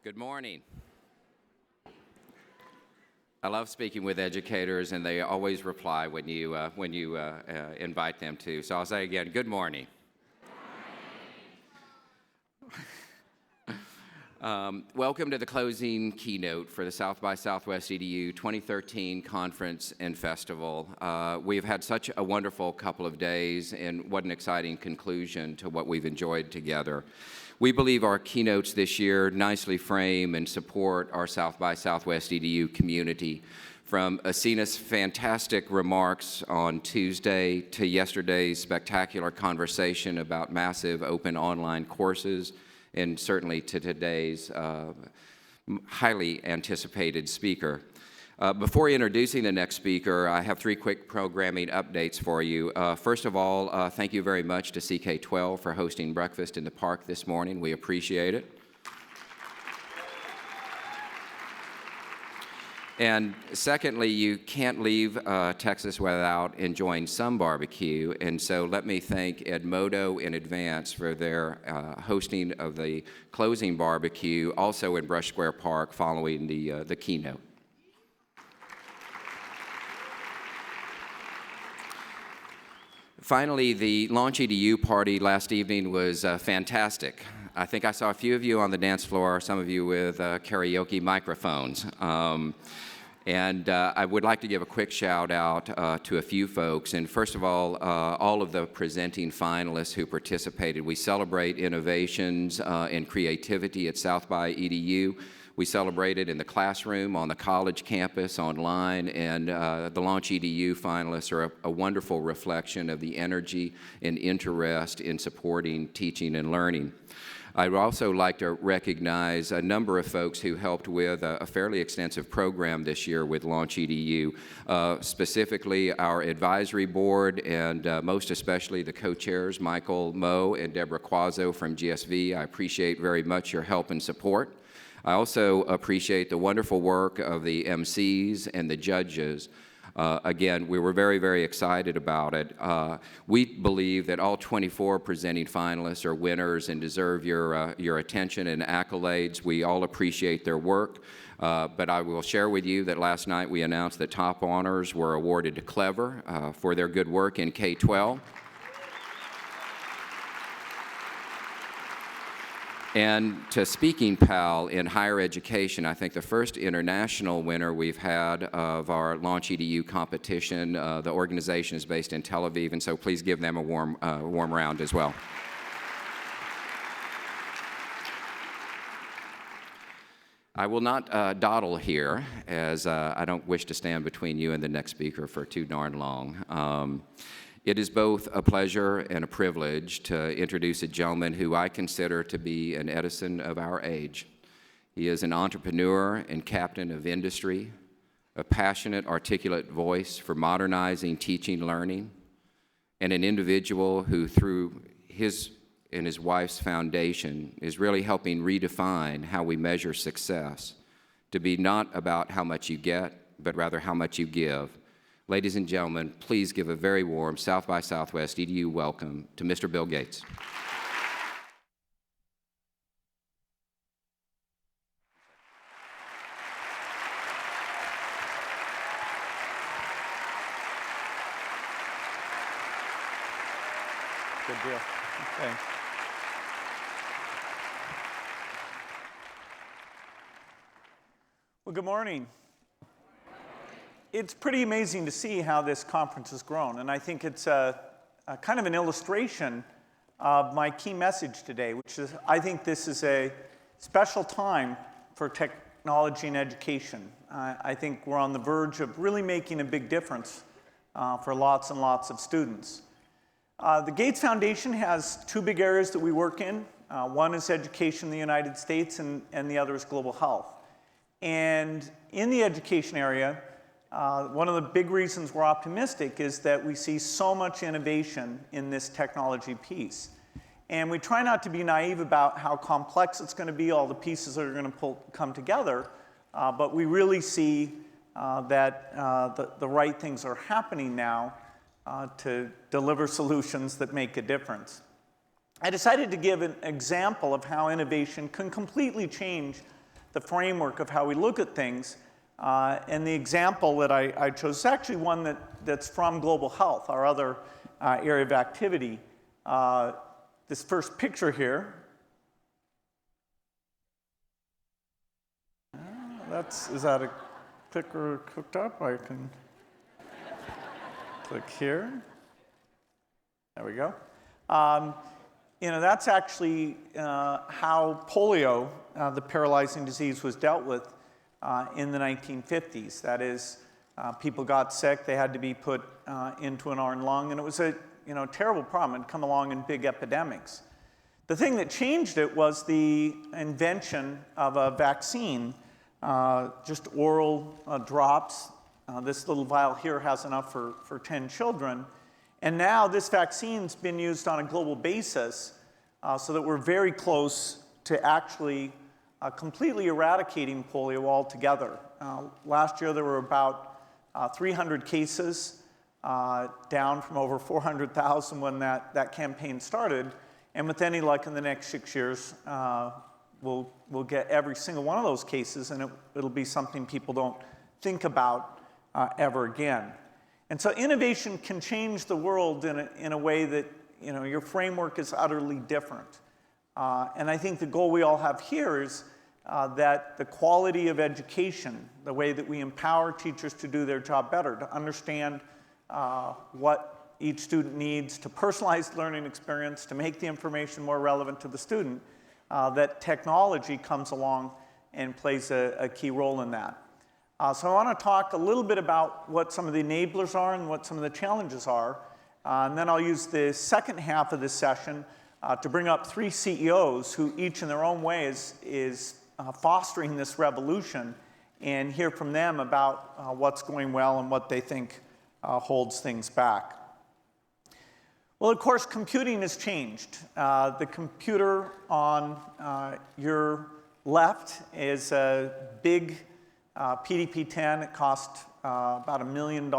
Good morning. I love speaking with educators, and they always reply when you invite them to. So I'll say again, good morning. Welcome to the closing keynote for the South by Southwest EDU 2013 Conference and Festival. We've had such a wonderful couple of days, and what an exciting conclusion to what we've enjoyed together. We believe our keynotes this year nicely frame and support our South by Southwest EDU community, from Asina's fantastic remarks on Tuesday to yesterday's spectacular conversation about massive open online courses, and certainly to today's highly anticipated speaker. Before introducing the next speaker, I have three quick programming updates for you. First of all, thank you very much to CK12 for hosting breakfast in the park this morning. We appreciate it. And secondly, you can't leave Texas without enjoying some barbecue, and so let me thank Edmodo in advance for their hosting of the closing barbecue, also in Brush Square Park following the keynote. Finally, the Launch EDU party last evening was fantastic. I think I saw a few of you on the dance floor, some of you with karaoke microphones. And I would like to give a quick shout out to a few folks. And first of all of the presenting finalists who participated. We celebrate innovations and creativity at South by EDU. We celebrated in the classroom, on the college campus, online, and the Launch EDU finalists are a wonderful reflection of the energy and interest in supporting teaching and learning. I'd also like to recognize a number of folks who helped with a fairly extensive program this year with Launch EDU, specifically our advisory board and most especially the co-chairs, Michael Moe and Deborah Quazzo from GSV. I appreciate very much your help and support. I also appreciate the wonderful work of the MCs and the judges. Again, we were very, very excited about it. We believe that all 24 presenting finalists are winners and deserve your attention and accolades. We all appreciate their work, but I will share with you that last night we announced that top honors were awarded to Clever for their good work in K-12. And to Speaking Pal in higher education, I think the first international winner we've had of our Launch EDU competition. The organization is based in Tel Aviv, and so please give them a warm round as well. I will not dawdle here, as I don't wish to stand between you and the next speaker for too darn long. It is both a pleasure and a privilege to introduce a gentleman who I consider to be an Edison of our age. He is an entrepreneur and captain of industry, a passionate, articulate voice for modernizing teaching and learning, and an individual who, through his and his wife's foundation, is really helping redefine how we measure success, to be not about how much you get, but rather how much you give. Ladies and gentlemen, please give a very warm South by Southwest EDU welcome to Mr. Bill Gates. Good deal. Okay. Well, good morning. It's pretty amazing to see how this conference has grown, and I think it's a kind of an illustration of my key message today, which is I think this is a special time for technology and education. I think we're on the verge of really making a big difference for lots and lots of students. The Gates Foundation has two big areas that we work in. One is education in the United States, and the other is global health. And in the education area, one of the big reasons we're optimistic is that we see so much innovation in this technology piece. And we try not to be naive about how complex it's going to be, all the pieces that are going to come together, but we really see that the right things are happening now to deliver solutions that make a difference. I decided to give an example of how innovation can completely change the framework of how we look at things. And the example that I chose is actually one that's from global health, our other area of activity. This first picture here, is that a clicker hooked up? I can click here. There we go. That's actually how polio, the paralyzing disease, was dealt with in the 1950s. That is, people got sick, they had to be put into an arm and lung, and it was a terrible problem. It had come along in big epidemics. The thing that changed it was the invention of a vaccine, just oral drops. This little vial here has enough for 10 children. And now this vaccine's been used on a global basis so that we're very close to actually completely eradicating polio altogether. Last year there were about 300 cases, down from over 400,000 when that campaign started. And with any luck in the next 6 years, we'll get every single one of those cases, and it'll be something people don't think about ever again. And so innovation can change the world in a way that your framework is utterly different. And I think the goal we all have here is that the quality of education, the way that we empower teachers to do their job better, to understand what each student needs, to personalize the learning experience, to make the information more relevant to the student, that technology comes along and plays a key role in that. So I want to talk a little bit about what some of the enablers are and what some of the challenges are. And then I'll use the second half of this session to bring up 3 CEOs who each in their own way is fostering this revolution, and hear from them about what's going well and what they think holds things back. Well, of course, computing has changed. The computer on your left is a big PDP-10. It cost about $1 million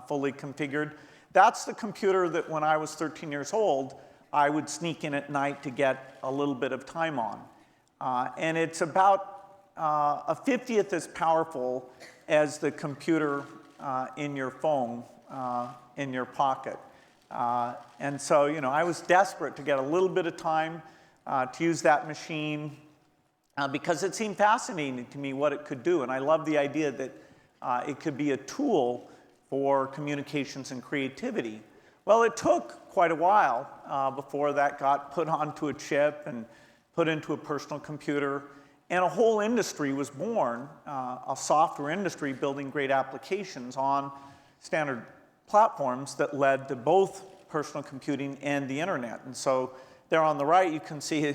fully configured. That's the computer that when I was 13 years old, I would sneak in at night to get a little bit of time on. And it's about a 50th as powerful as the computer in your phone in your pocket. And so, I was desperate to get a little bit of time to use that machine because it seemed fascinating to me what it could do. And I love the idea that it could be a tool for communications and creativity. Well, it took quite a while before that got put onto a chip and put into a personal computer. And a whole industry was born, a software industry building great applications on standard platforms that led to both personal computing and the internet. And so there on the right, you can see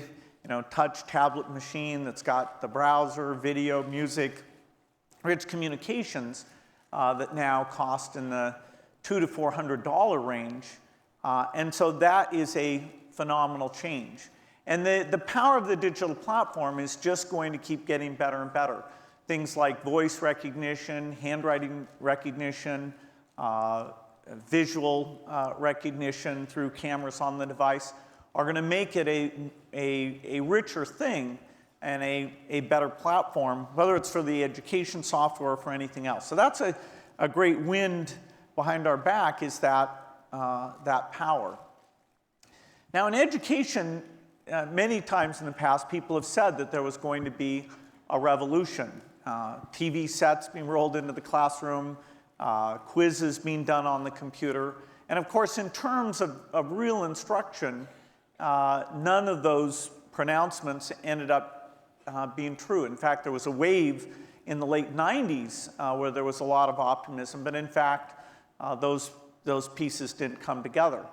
touch tablet machine that's got the browser, video, music, rich communications that now cost in the $200 to $400 range. And so that is a phenomenal change. And the power of the digital platform is just going to keep getting better and better. Things like voice recognition, handwriting recognition, visual recognition through cameras on the device are going to make it a richer thing and a better platform, whether it's for the education software or for anything else. So that's a great wind behind our back, is that power. Now in education, many times in the past, people have said that there was going to be a revolution. TV sets being rolled into the classroom, quizzes being done on the computer. And of course, in terms of real instruction, none of those pronouncements ended up being true. In fact, there was a wave in the late 90s where there was a lot of optimism, but in fact, those pieces didn't come together.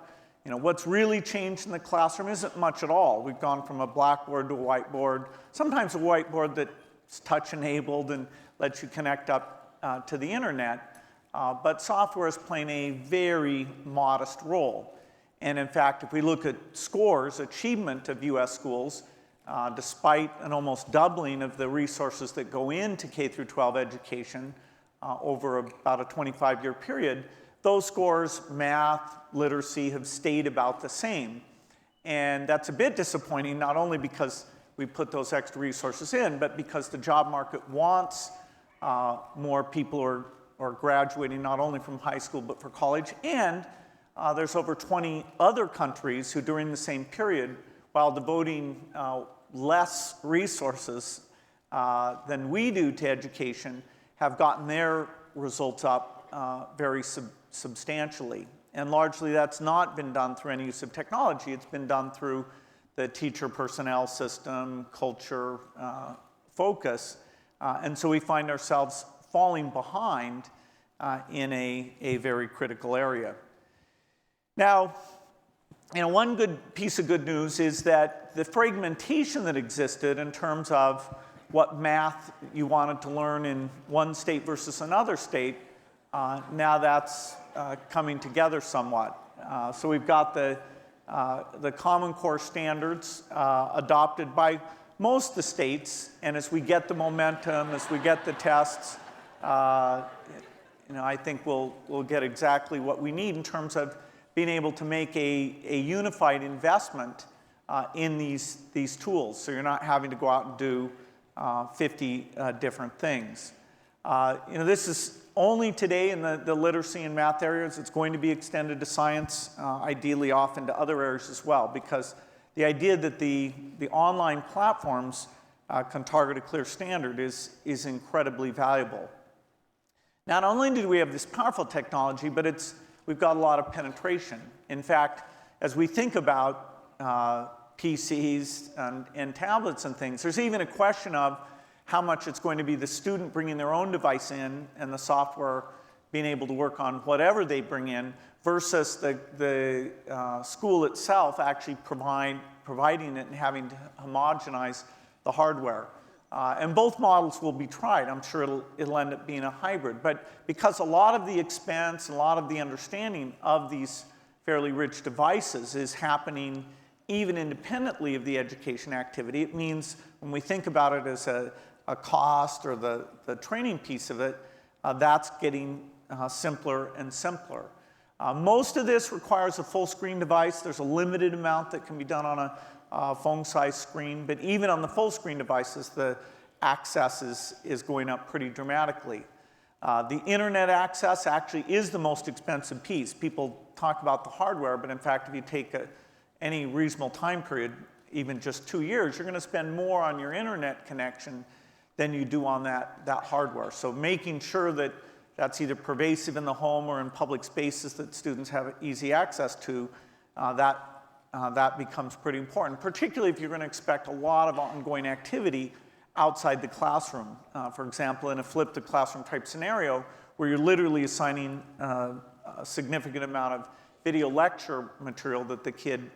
What's really changed in the classroom isn't much at all. We've gone from a blackboard to a whiteboard, sometimes a whiteboard that's touch-enabled and lets you connect up to the internet. But software is playing a very modest role. And in fact, if we look at scores, achievement of US schools, despite an almost doubling of the resources that go into K through 12 education over about a 25-year period, those scores, math, literacy, have stayed about the same. And that's a bit disappointing, not only because we put those extra resources in, but because the job market wants more people who are graduating not only from high school but for college, and there's over 20 other countries who during the same period, while devoting less resources than we do to education, have gotten their results up very substantially. And largely that's not been done through any use of technology. It's been done through the teacher personnel system, culture, focus. And so we find ourselves falling behind in a very critical area. Now, one good piece of good news is that the fragmentation that existed in terms of what math you wanted to learn in one state versus another state, now that's coming together somewhat. So we've got the Common Core standards adopted by most of the states, and as we get the momentum, as we get the tests, I think we'll get exactly what we need in terms of being able to make a unified investment in these tools, so you're not having to go out and do 50 different things. This is only today in the literacy and math areas. It's going to be extended to science, ideally off into other areas as well, because the idea that the online platforms can target a clear standard is incredibly valuable. Not only do we have this powerful technology, but we've got a lot of penetration. In fact, as we think about PCs and tablets and things, there's even a question of how much it's going to be the student bringing their own device in and the software being able to work on whatever they bring in versus the school itself actually providing it and having to homogenize the hardware. And both models will be tried. I'm sure it'll end up being a hybrid. But because a lot of the expense and a lot of the understanding of these fairly rich devices is happening even independently of the education activity, it means when we think about it as a cost or the training piece of it, that's getting simpler and simpler. Most of this requires a full screen device. There's a limited amount that can be done on a phone-sized screen, but even on the full screen devices, the access is going up pretty dramatically. The internet access actually is the most expensive piece. People talk about the hardware, but in fact, if you take any reasonable time period, even just 2 years, you're going to spend more on your internet connection than you do on that hardware. So making sure that that's either pervasive in the home or in public spaces that students have easy access to, that becomes pretty important, particularly if you're going to expect a lot of ongoing activity outside the classroom. For example, in a flipped classroom type scenario where you're literally assigning a significant amount of video lecture material that the kid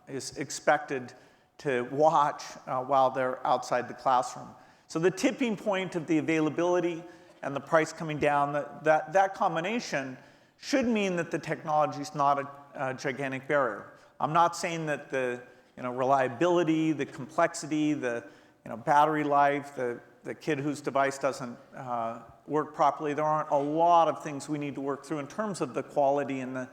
is expected to watch while they're outside the classroom. So the tipping point of the availability and the price coming down, that combination should mean that the technology is not a gigantic barrier. I'm not saying that the reliability, the complexity, the battery life, the kid whose device doesn't work properly, there aren't a lot of things we need to work through in terms of the quality and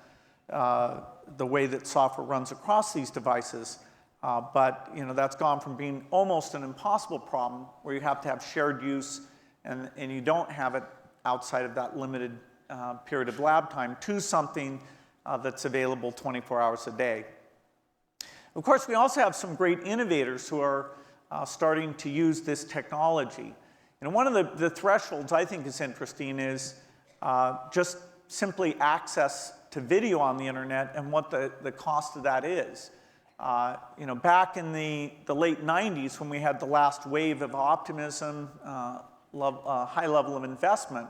the way that software runs across these devices. But that's gone from being almost an impossible problem where you have to have shared use and you don't have it outside of that limited period of lab time to something that's available 24 hours a day. Of course, we also have some great innovators who are starting to use this technology. One of the thresholds I think is interesting is just simply access to video on the internet and what the cost of that is. Back in the late 90s when we had the last wave of optimism, high level of investment,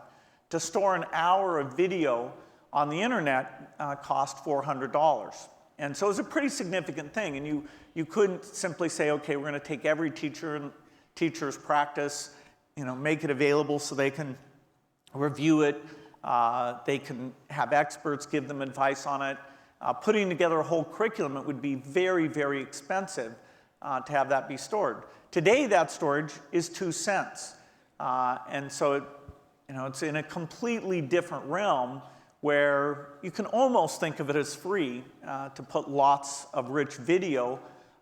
to store an hour of video on the internet cost $400. And so it was a pretty significant thing. And you couldn't simply say, okay, we're going to take every teacher's practice, make it available so they can review it. They can have experts give them advice on it. Putting together a whole curriculum, it would be very, very expensive to have that be stored. Today, that storage is 2 cents. And so it's in a completely different realm where you can almost think of it as free to put lots of rich video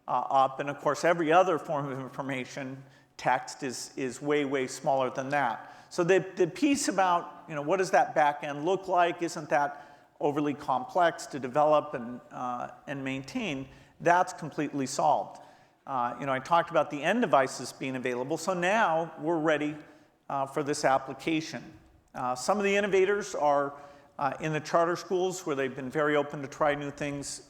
up. And of course, every other form of information, text, is way, way smaller than that. So the piece about, what does that back end look like? Isn't that overly complex to develop and maintain? That's completely solved. I talked about the end devices being available, so now we're ready for this application. Some of the innovators are in the charter schools, where they've been very open to try new things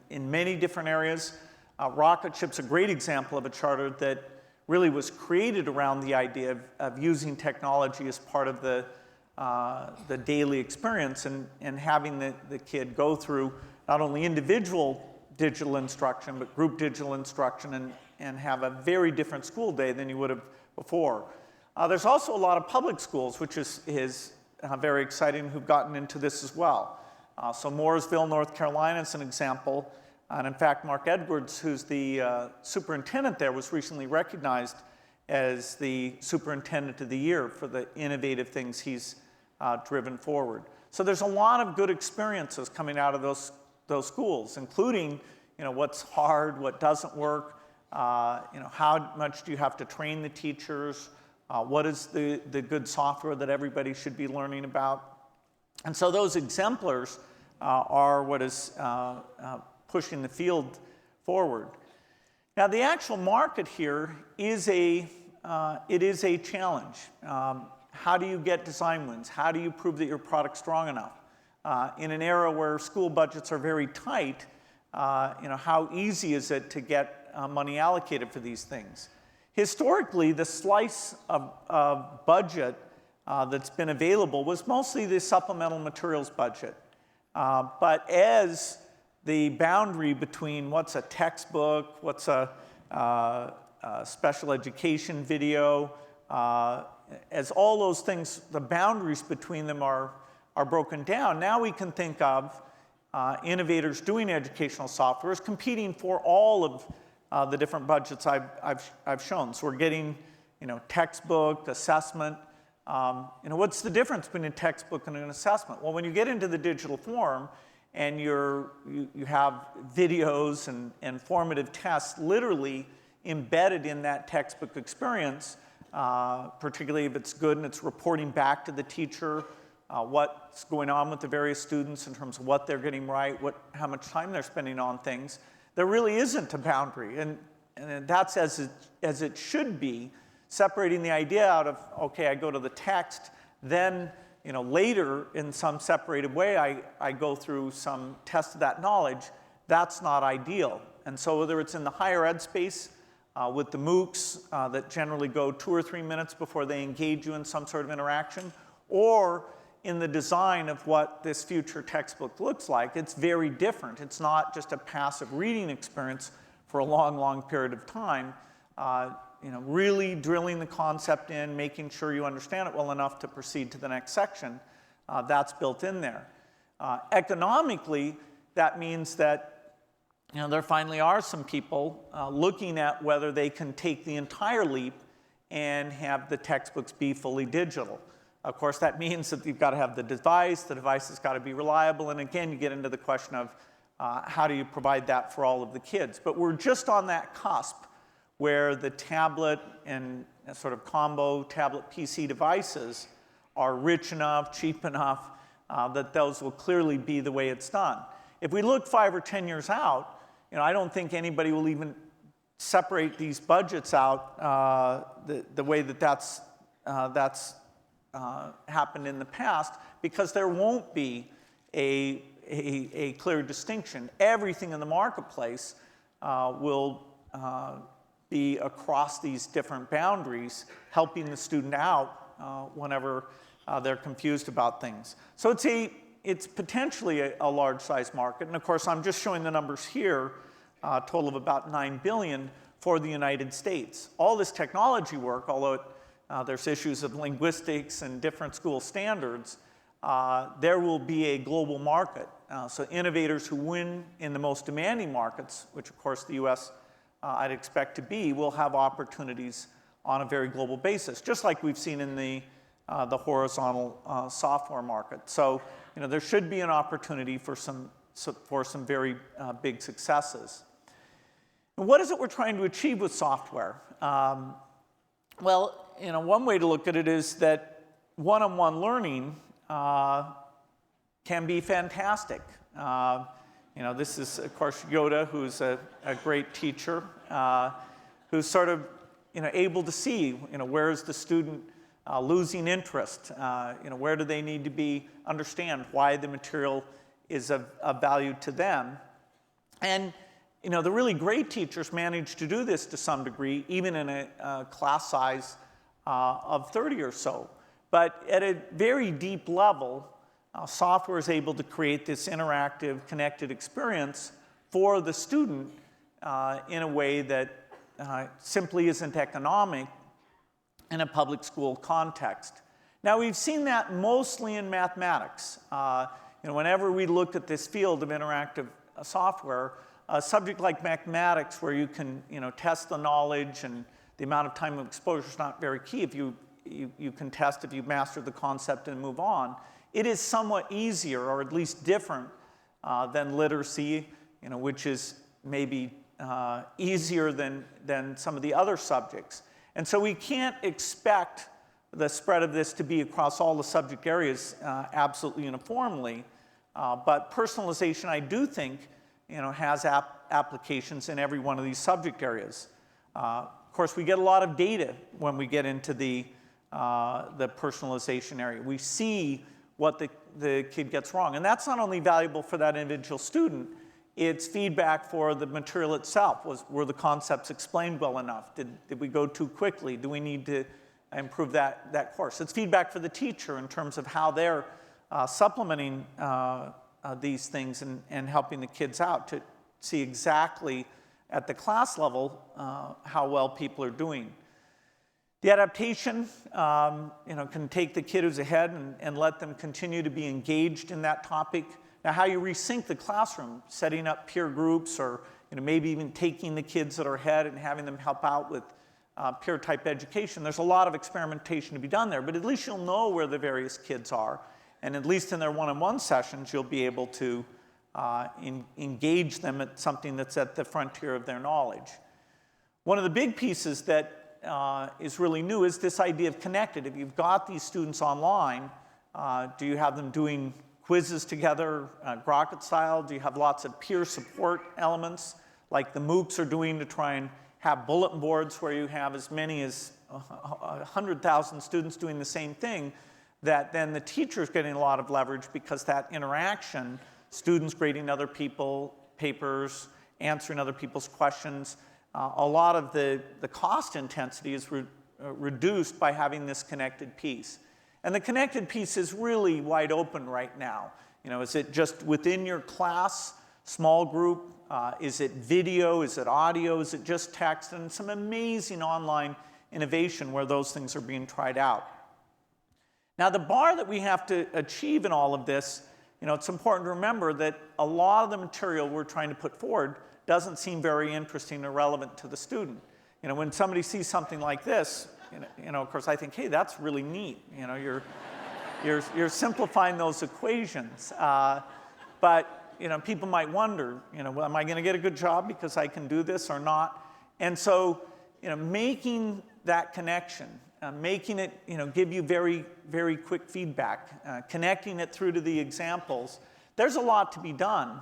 in many different areas. Rocket Ship's a great example of a charter that really was created around the idea of using technology as part of the daily experience, and having the kid go through not only individual digital instruction, but group digital instruction, and have a very different school day than you would have before. There's also a lot of public schools, which is very exciting, who've gotten into this as well. So Mooresville, North Carolina is an example. And in fact, Mark Edwards, who's the superintendent there, was recently recognized as the superintendent of the year for the innovative things he's driven forward. So there's a lot of good experiences coming out of those schools, including, what's hard, what doesn't work, how much do you have to train the teachers, what is the good software that everybody should be learning about. And so those exemplars are what is pushing the field forward. Now, the actual market here is a challenge. How do you get design wins? How do you prove that your product's strong enough? In an era where school budgets are very tight, how easy is it to get money allocated for these things? Historically, the slice of budget that's been available was mostly the supplemental materials budget. But as the boundary between what's a textbook, what's a special education video, as all those things, the boundaries between them are broken down, now we can think of innovators doing educational software as competing for all of the different budgets I've shown. So we're getting, textbook, assessment. What's the difference between a textbook and an assessment? Well, when you get into the digital form and you have videos and formative tests literally embedded in that textbook experience, particularly if it's good and it's reporting back to the teacher what's going on with the various students in terms of what they're getting right, how much time they're spending on things, there really isn't a boundary. And that's as it should be, separating the idea out of, okay, I go to the text, then later in some separated way I go through some test of that knowledge. That's not ideal. And so whether it's in the higher ed space with the MOOCs that generally go 2 or 3 minutes before they engage you in some sort of interaction, or in the design of what this future textbook looks like, it's very different. It's not just a passive reading experience for a long, long period of time. Really drilling the concept in, making sure you understand it well enough to proceed to the next section, that's built in there. Economically, that means that there finally are some people looking at whether they can take the entire leap and have the textbooks be fully digital. Of course, that means that you've got to have the device has got to be reliable, and again, you get into the question of how do you provide that for all of the kids. But we're just on that cusp where the tablet and sort of combo tablet PC devices are rich enough, cheap enough, that those will clearly be the way it's done. If we look 5 or 10 years out, I don't think anybody will even separate these budgets out the way that's happened in the past, because there won't be a clear distinction. Everything in the marketplace will be across these different boundaries, helping the student out whenever they're confused about things. So it's potentially a large size market. And of course, I'm just showing the numbers here, a total of about $9 billion for the United States. All this technology work, although there's issues of linguistics and different school standards, there will be a global market. So innovators who win in the most demanding markets, which of course the US I'd expect to be, will have opportunities on a very global basis, just like we've seen in the horizontal software market. So there should be an opportunity for some very big successes. And what is it we're trying to achieve with software? Well, one way to look at it is that one-on-one learning can be fantastic. This is, of course, Yoda, who's a great teacher, who's sort of, able to see, where is the student losing interest? Where do they need to understand why the material is of value to them? And, the really great teachers manage to do this to some degree, even in a class size of 30 or so. But at a very deep level, software is able to create this interactive, connected experience for the student in a way that simply isn't economic in a public school context. Now, we've seen that mostly in mathematics. Whenever we looked at this field of interactive software, a subject like mathematics, where you can test the knowledge and the amount of time of exposure is not very key. If you can test if you master the concept and move on. It is somewhat easier, or at least different, than literacy, which is maybe easier than some of the other subjects. And so we can't expect the spread of this to be across all the subject areas absolutely uniformly. But personalization, I do think, has applications in every one of these subject areas. Of course, we get a lot of data when we get into the personalization area. We see what the kid gets wrong. And that's not only valuable for that individual student, it's feedback for the material itself. Were the concepts explained well enough? Did we go too quickly? Do we need to improve that course? It's feedback for the teacher in terms of how they're supplementing these things and helping the kids out to see exactly at the class level how well people are doing. The adaptation, can take the kid who's ahead and let them continue to be engaged in that topic. Now, how you resync the classroom, setting up peer groups, or maybe even taking the kids that are ahead and having them help out with peer-type education. There's a lot of experimentation to be done there, but at least you'll know where the various kids are, and at least in their one-on-one sessions, you'll be able to engage them at something that's at the frontier of their knowledge. One of the big pieces that is really new is this idea of connected. If you've got these students online, do you have them doing quizzes together, Grocket style? Do you have lots of peer support elements like the MOOCs are doing to try and have bulletin boards where you have as many as 100,000 students doing the same thing, that then the teacher's getting a lot of leverage because that interaction, students grading other people's papers, answering other people's questions, a lot of the cost intensity is reduced by having this connected piece. And the connected piece is really wide open right now. Is it just within your class, small group? Is it video? Is it audio? Is it just text? And some amazing online innovation where those things are being tried out. Now, the bar that we have to achieve in all of this, it's important to remember that a lot of the material we're trying to put forward doesn't seem very interesting or relevant to the student. When somebody sees something like this, of course, I think, hey, that's really neat. You're simplifying those equations. But people might wonder, am I going to get a good job because I can do this or not? And so, making that connection, making it, give you very, very quick feedback, connecting it through to the examples, there's a lot to be done.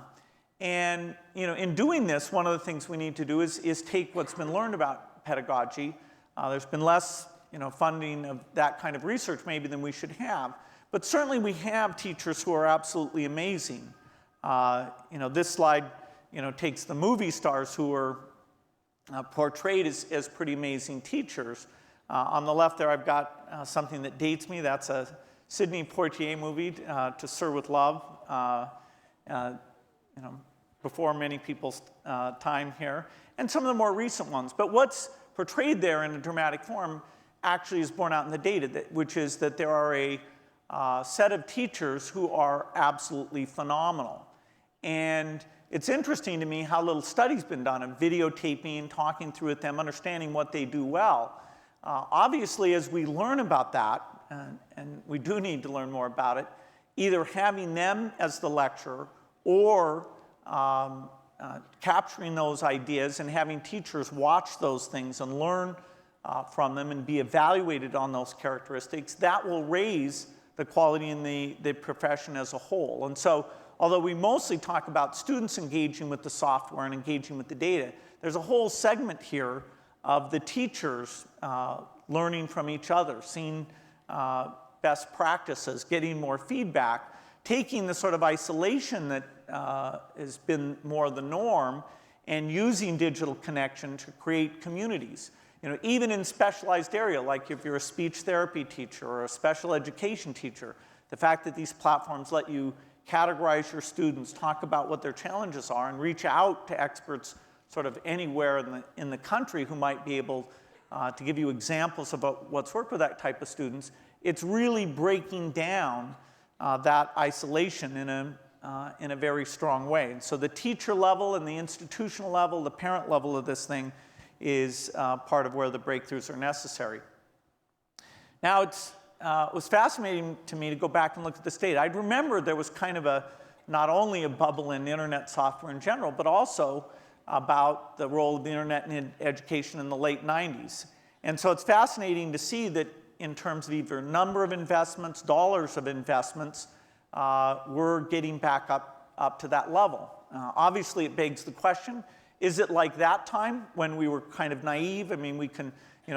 And in doing this, one of the things we need to do is take what's been learned about pedagogy. There's been less funding of that kind of research maybe than we should have. But certainly we have teachers who are absolutely amazing. This slide takes the movie stars who are portrayed as pretty amazing teachers. On the left there I've got something that dates me. That's a Sidney Poitier movie, To Sir with Love. Before many people's time here, and some of the more recent ones. But what's portrayed there in a dramatic form actually is borne out in the data, which is that there are a set of teachers who are absolutely phenomenal. And it's interesting to me how little study's been done of videotaping, talking through with them, understanding what they do well. Obviously, as we learn about that, and we do need to learn more about it, either having them as the lecturer or capturing those ideas and having teachers watch those things and learn from them and be evaluated on those characteristics, that will raise the quality in the profession as a whole. And so, although we mostly talk about students engaging with the software and engaging with the data, there's a whole segment here of the teachers learning from each other, seeing best practices, getting more feedback, taking the sort of isolation that has been more the norm and using digital connection to create communities. You know, even in specialized area, like if you're a speech therapy teacher or a special education teacher, the fact that these platforms let you categorize your students, talk about what their challenges are, and reach out to experts sort of anywhere in the country who might be able to give you examples about what's worked with that type of students, it's really breaking down that isolation in a very strong way. And so the teacher level and the institutional level, the parent level of this thing is part of where the breakthroughs are necessary. Now, it was fascinating to me to go back and look at this data. I remember there was kind of not only a bubble in internet software in general, but also about the role of the internet in education in the late 90s. And so it's fascinating to see that in terms of either number of investments, dollars of investments, we're getting back up to that level. Obviously, it begs the question, is it like that time when we were kind of naive? I mean, we can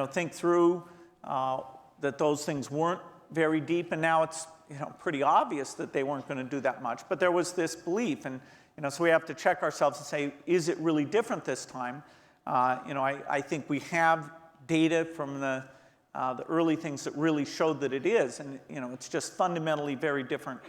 think through that those things weren't very deep, and now it's pretty obvious that they weren't going to do that much. But there was this belief, and so we have to check ourselves and say, is it really different this time? I think we have data from the early things that really showed that it is, and it's just fundamentally very different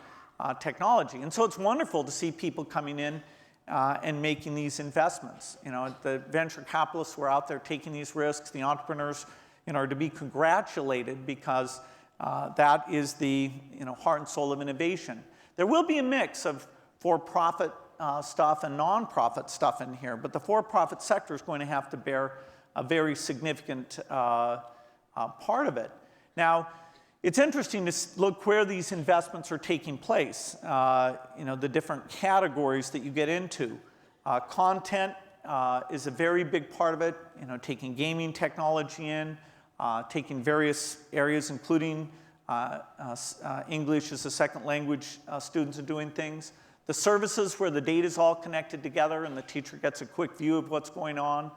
technology. And so it's wonderful to see people coming in and making these investments. The venture capitalists were out there taking these risks. The entrepreneurs are to be congratulated because that is the heart and soul of innovation. There will be a mix of for-profit stuff and non-profit stuff in here, but the for-profit sector is going to have to bear a very significant part of it. Now, it's interesting to look where these investments are taking place, the different categories that you get into. Content is a very big part of it, taking gaming technology in, taking various areas, including English as a second language students are doing things. The services where the data is all connected together and the teacher gets a quick view of what's going on,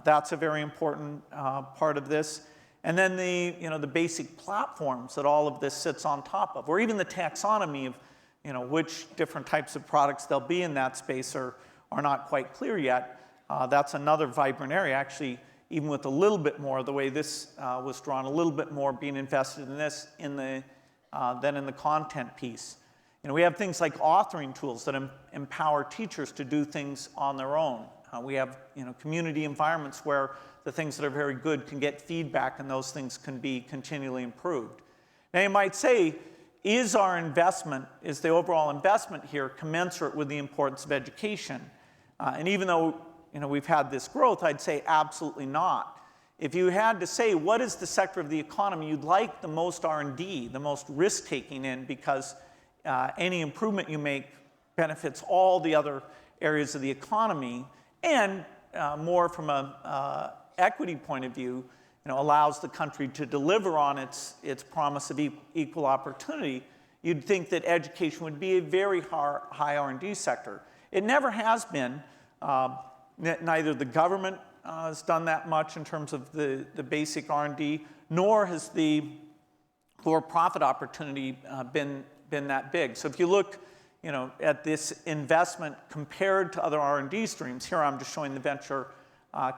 that's a very important part of this. And then the basic platforms that all of this sits on top of, or even the taxonomy of which different types of products there'll be in that space are not quite clear yet. That's another vibrant area. Actually, even with a little bit more, the way this was drawn, a little bit more being invested in this than in the content piece. We have things like authoring tools that empower teachers to do things on their own. We have community environments where the things that are very good can get feedback and those things can be continually improved. Now you might say, is the overall investment here commensurate with the importance of education? And even though we've had this growth, I'd say absolutely not. If you had to say what is the sector of the economy you'd like the most R&D, the most risk-taking in, because any improvement you make benefits all the other areas of the economy, and more from a equity point of view, allows the country to deliver on its promise of equal opportunity, you'd think that education would be a very high R&D sector. It never has been. Neither the government has done that much in terms of the basic R&D, nor has the for-profit opportunity been that big. So if you look at this investment compared to other R&D streams, here I'm just showing the venture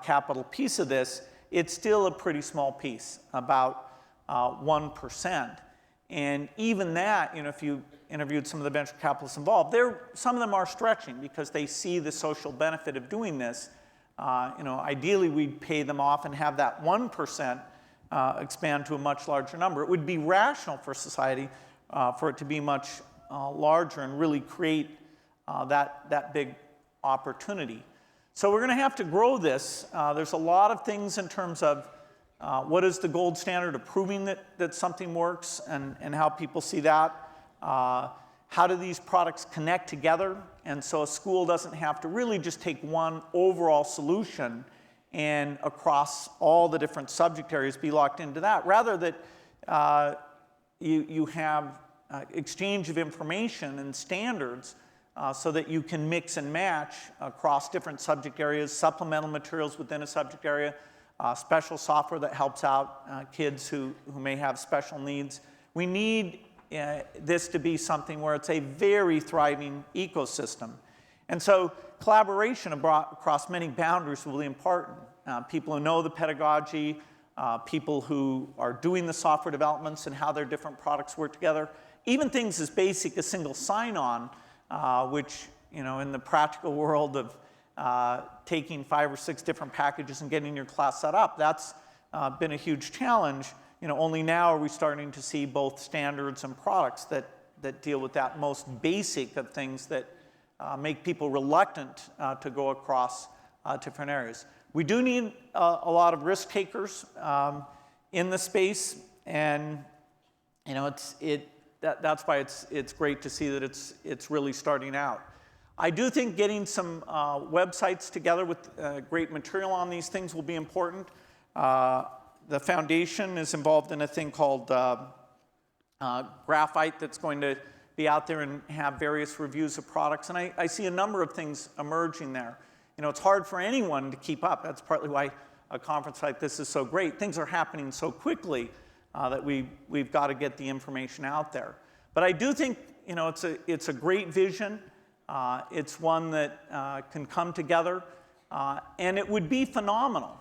capital piece of this, it's still a pretty small piece, about 1%. And even that, if you interviewed some of the venture capitalists involved, some of them are stretching because they see the social benefit of doing this. Ideally, we'd pay them off and have that 1% expand to a much larger number. It would be rational for society for it to be much larger and really create that big opportunity. So we're going to have to grow this. There's a lot of things in terms of what is the gold standard of proving that something works and how people see that. how do these products connect together? And so a school doesn't have to really just take one overall solution and across all the different subject areas be locked into that. Rather that you have exchange of information and standards so that you can mix and match across different subject areas, supplemental materials within a subject area, special software that helps out kids who may have special needs. We need this to be something where it's a very thriving ecosystem. And so collaboration across many boundaries will be important. People who know the pedagogy, people who are doing the software developments and how their different products work together, even things as basic as single sign-on, which, in the practical world of taking 5 or 6 different packages and getting your class set up, that's been a huge challenge. Only now are we starting to see both standards and products that deal with that most basic of things that make people reluctant to go across different areas. We do need a lot of risk takers in the space, and that's why it's great to see that it's really starting out. I do think getting some websites together with great material on these things will be important. The foundation is involved in a thing called Graphite that's going to be out there and have various reviews of products. And I see a number of things emerging there. It's hard for anyone to keep up. That's partly why a conference like this is so great. Things are happening so quickly that we've got to get the information out there. But I do think it's a great vision. It's one that can come together, and it would be phenomenal.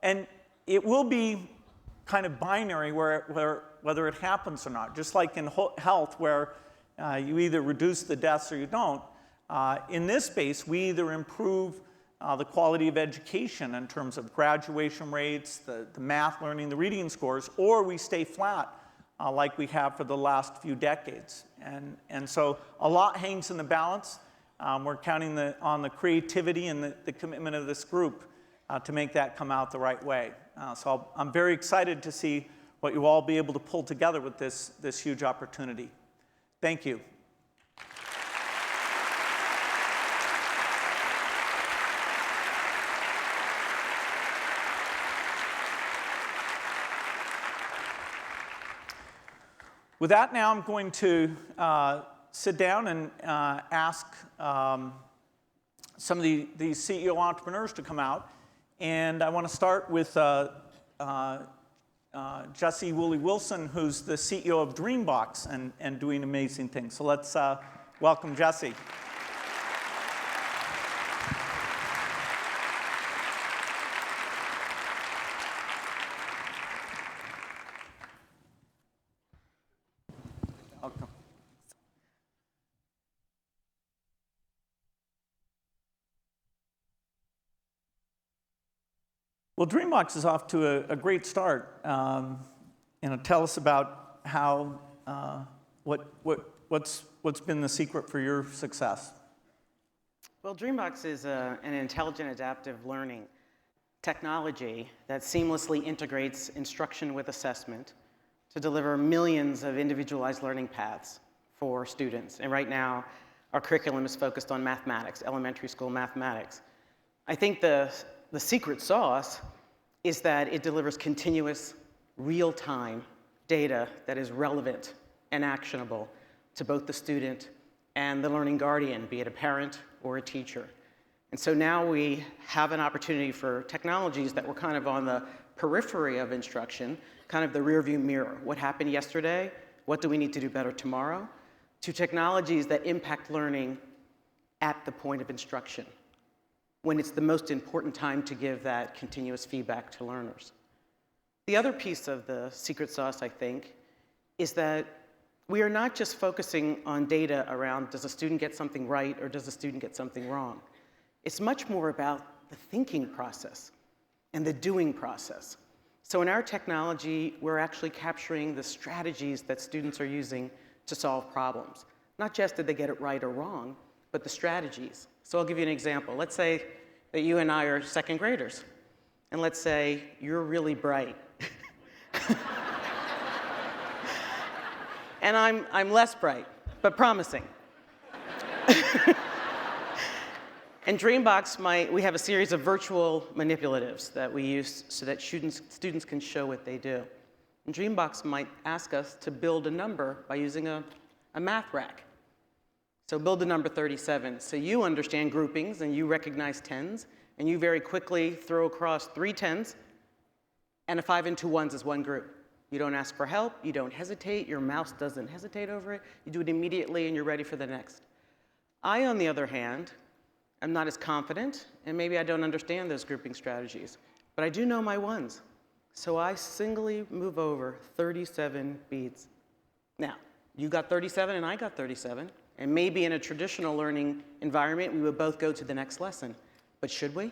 And it will be kind of binary whether it happens or not, just like in health where you either reduce the deaths or you don't. In this space, we either improve the quality of education in terms of graduation rates, the math learning, the reading scores, or we stay flat like we have for the last few decades. And so a lot hangs in the balance. We're counting on the creativity and the commitment of this group to make that come out the right way. So I'm very excited to see what you all be able to pull together with this huge opportunity. Thank you. With that, now I'm going to sit down and ask some of these CEO entrepreneurs to come out. And I want to start with Jesse Woolley Wilson, who's the CEO of Dreambox and doing amazing things. So let's welcome Jesse. Welcome. Well, Dreambox is off to a great start. Tell us about how what's been the secret for your success. Well, Dreambox is an intelligent adaptive learning technology that seamlessly integrates instruction with assessment to deliver millions of individualized learning paths for students. And right now, our curriculum is focused on mathematics, elementary school mathematics. I think the secret sauce is that it delivers continuous, real-time data that is relevant and actionable to both the student and the learning guardian, be it a parent or a teacher. And so now we have an opportunity for technologies that were kind of on the periphery of instruction, kind of the rearview mirror. What happened yesterday? What do we need to do better tomorrow? To technologies that impact learning at the point of instruction, when it's the most important time to give that continuous feedback to learners. The other piece of the secret sauce, I think, is that we are not just focusing on data around does a student get something right or does a student get something wrong. It's much more about the thinking process and the doing process. So in our technology, we're actually capturing the strategies that students are using to solve problems. Not just did they get it right or wrong, but the strategies. So I'll give you an example. Let's say that you and I are second graders. And let's say you're really bright. And I'm less bright. but promising. In Dreambox, we have a series of virtual manipulatives that we use so that students can show what they do. And Dreambox might ask us to build a number by using a math rack. So build the number 37. So you understand groupings and you recognize tens, and you very quickly throw across 3 tens, and a 5 and 2 ones is one group. You don't ask for help, you don't hesitate, your mouse doesn't hesitate over it, you do it immediately and you're ready for the next. I, on the other hand, am not as confident, and maybe I don't understand those grouping strategies, but I do know my ones. So I singly move over 37 beads. Now, you got 37 and I got 37, and maybe in a traditional learning environment, we would both go to the next lesson, but should we?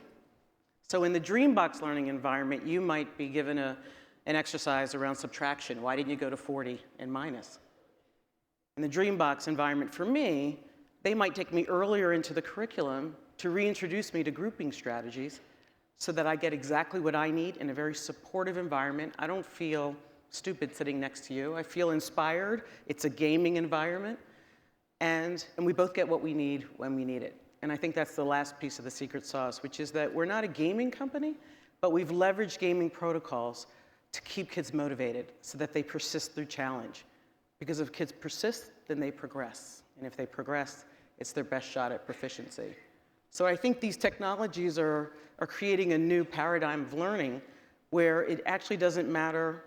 So in the Dreambox learning environment, you might be given an exercise around subtraction. Why didn't you go to 40 and minus? In the Dreambox environment, for me, they might take me earlier into the curriculum to reintroduce me to grouping strategies so that I get exactly what I need in a very supportive environment. I don't feel stupid sitting next to you. I feel inspired. It's a gaming environment. And we both get what we need when we need it. And I think that's the last piece of the secret sauce, which is that we're not a gaming company, but we've leveraged gaming protocols to keep kids motivated so that they persist through challenge. Because if kids persist, then they progress. And if they progress, it's their best shot at proficiency. So I think these technologies are creating a new paradigm of learning where it actually doesn't matter.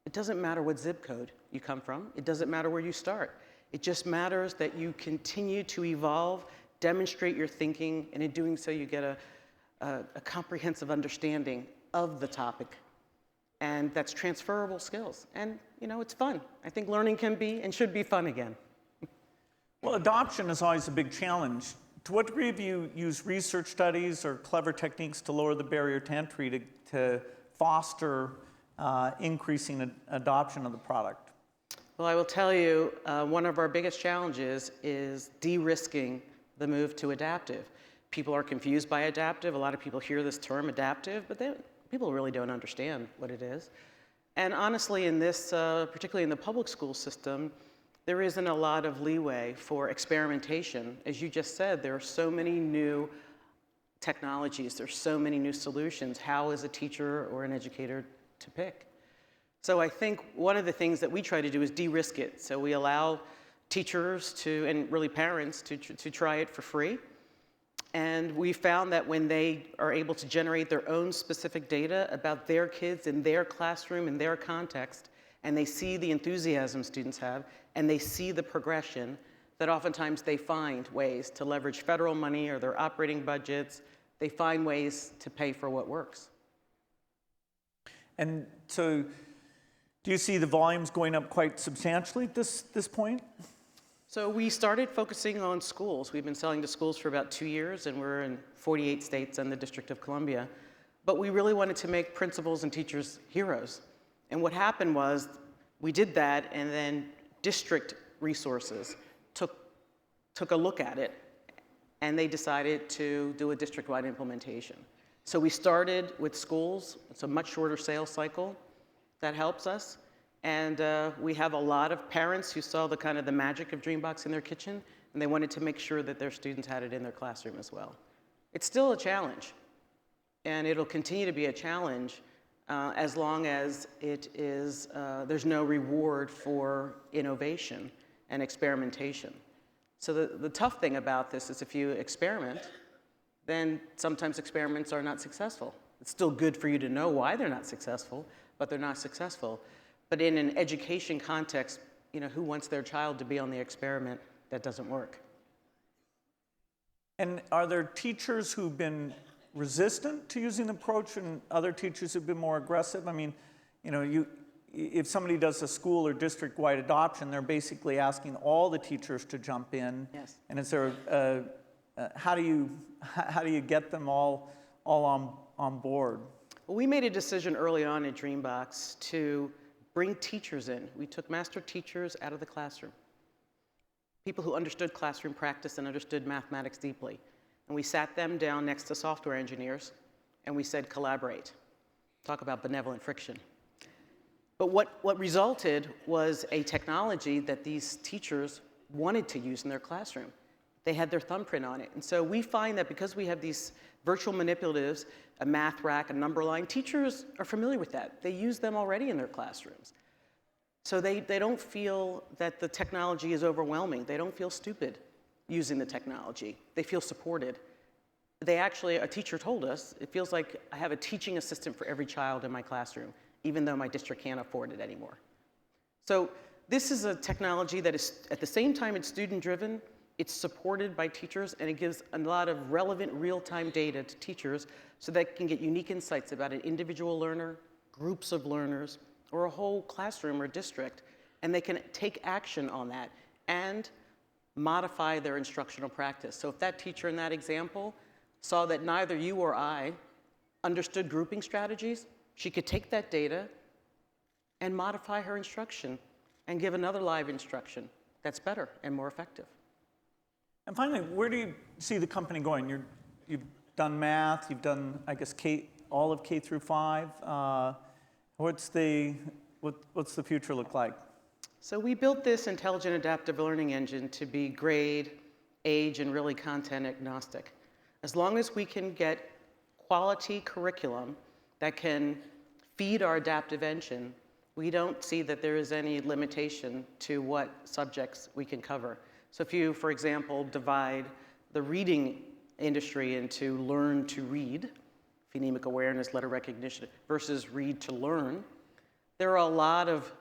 It doesn't matter what zip code you come from. It doesn't matter where you start. It just matters that you continue to evolve, demonstrate your thinking, and in doing so, you get a comprehensive understanding of the topic. And that's transferable skills. And, it's fun. I think learning can be and should be fun again. Well, adoption is always a big challenge. To what degree have you used research studies or clever techniques to lower the barrier to entry to foster increasing adoption of the product? Well, I will tell you, one of our biggest challenges is de-risking the move to adaptive. People are confused by adaptive. A lot of people hear this term adaptive, but people really don't understand what it is. And honestly, in this, particularly in the public school system, there isn't a lot of leeway for experimentation. As you just said, there are so many new technologies, there's so many new solutions. How is a teacher or an educator to pick? So I think one of the things that we try to do is de-risk it. So we allow teachers and really parents to try it for free. And we found that when they are able to generate their own specific data about their kids in their classroom, in their context, and they see the enthusiasm students have, and they see the progression, that oftentimes they find ways to leverage federal money or their operating budgets. They find ways to pay for what works. And so, do you see the volumes going up quite substantially at this point? So we started focusing on schools. We've been selling to schools for about 2 years, and we're in 48 states and the District of Columbia. But we really wanted to make principals and teachers heroes. And what happened was we did that, and then district resources took a look at it, and they decided to do a district-wide implementation. So we started with schools. It's a much shorter sales cycle. That helps us. And we have a lot of parents who saw the magic of Dreambox in their kitchen, and they wanted to make sure that their students had it in their classroom as well. It's still a challenge, and it'll continue to be a challenge as long as there's no reward for innovation and experimentation. So the tough thing about this is if you experiment, then sometimes experiments are not successful. It's still good for you to know why they're not successful, but they're not successful. But in an education context, who wants their child to be on the experiment that doesn't work? And are there teachers who've been resistant to using the approach and other teachers who've been more aggressive? I mean, if somebody does a school or district-wide adoption, they're basically asking all the teachers to jump in. Yes. And is there how do you get them all on board? Well, we made a decision early on at Dreambox to bring teachers in. We took master teachers out of the classroom, people who understood classroom practice and understood mathematics deeply. And we sat them down next to software engineers, and we said, collaborate. Talk about benevolent friction. But what resulted was a technology that these teachers wanted to use in their classroom. They had their thumbprint on it. And so we find that because we have these virtual manipulatives, a math rack, a number line, teachers are familiar with that. They use them already in their classrooms. So they don't feel that the technology is overwhelming. They don't feel stupid using the technology. They feel supported. They actually, a teacher told us, it feels like I have a teaching assistant for every child in my classroom, even though my district can't afford it anymore. So this is a technology that is, at the same time, it's student-driven, it's supported by teachers, and it gives a lot of relevant real-time data to teachers so they can get unique insights about an individual learner, groups of learners, or a whole classroom or district, and they can take action on that and modify their instructional practice. So if that teacher in that example saw that neither you or I understood grouping strategies, she could take that data and modify her instruction and give another live instruction that's better and more effective. And finally, where do you see the company going? You've done math, you've done, I guess, all of K through 5. What's the future look like? So we built this intelligent adaptive learning engine to be grade, age, and really content agnostic. As long as we can get quality curriculum that can feed our adaptive engine, we don't see that there is any limitation to what subjects we can cover. So if you, for example, divide the reading industry into learn to read, phonemic awareness, letter recognition, versus read to learn, there are a lot of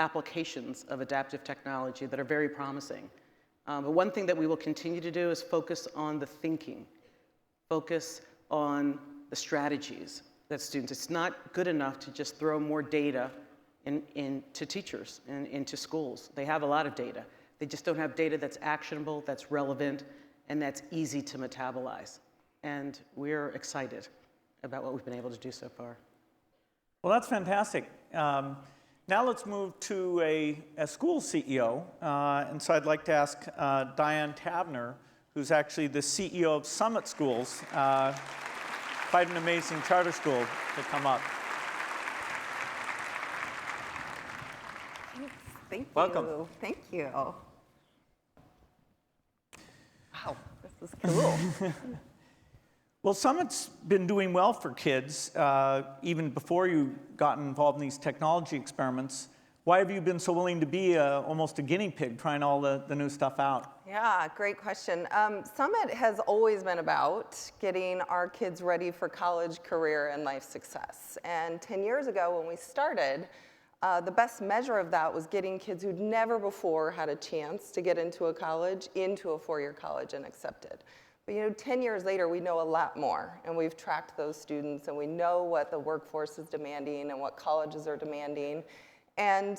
applications of adaptive technology that are very promising. But one thing that we will continue to do is focus on the thinking, focus on the strategies that students, it's not good enough to just throw more data into teachers and into schools. They have a lot of data. They just don't have data that's actionable, that's relevant, and that's easy to metabolize. And we're excited about what we've been able to do so far. Well, that's fantastic. Now let's move to a school CEO. And so I'd like to ask Diane Tabner, who's actually the CEO of Summit Schools, quite an amazing charter school, to come up. Thank you. Welcome. Thank you. Wow, this is cool. Well, Summit's been doing well for kids, even before you got involved in these technology experiments. Why have you been so willing to be almost a guinea pig, trying all the new stuff out? Yeah, great question. Summit has always been about getting our kids ready for college, career, and life success. And 10 years ago when we started, the best measure of that was getting kids who'd never before had a chance to get into a college, into a four-year college and accepted. But 10 years later, we know a lot more, and we've tracked those students, and we know what the workforce is demanding and what colleges are demanding. And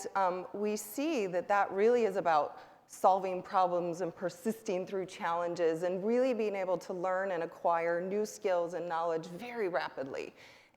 we see that that really is about solving problems and persisting through challenges and really being able to learn and acquire new skills and knowledge very rapidly.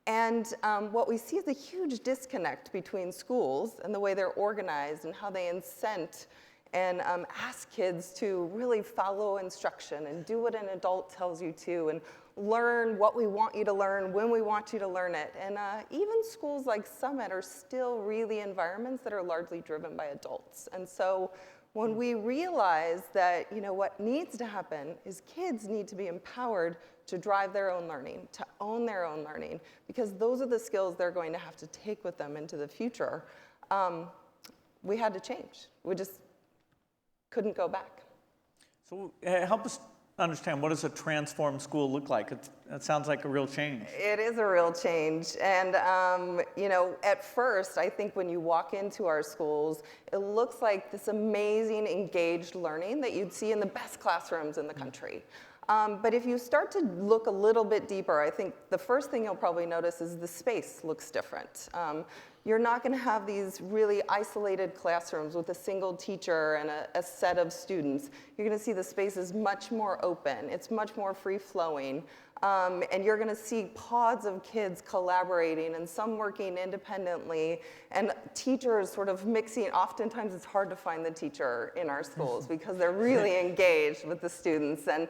And what we see is a huge disconnect between schools and the way they're organized and how they incent and ask kids to really follow instruction and do what an adult tells you to and learn what we want you to learn when we want you to learn it. And even schools like Summit are still really environments that are largely driven by adults. And so when we realize that what needs to happen is kids need to be empowered to drive their own learning, to own their own learning, because those are the skills they're going to have to take with them into the future, we had to change. We just couldn't go back. So help us understand, what does a transformed school look like? It sounds like a real change. It is a real change. And at first, I think when you walk into our schools, it looks like this amazing engaged learning that you'd see in the best classrooms in the country. But if you start to look a little bit deeper, I think the first thing you'll probably notice is the space looks different. You're not going to have these really isolated classrooms with a single teacher and a set of students. You're going to see the space is much more open. It's much more free-flowing. And you're going to see pods of kids collaborating and some working independently and teachers sort of mixing. Oftentimes it's hard to find the teacher in our schools because they're really engaged with the students. And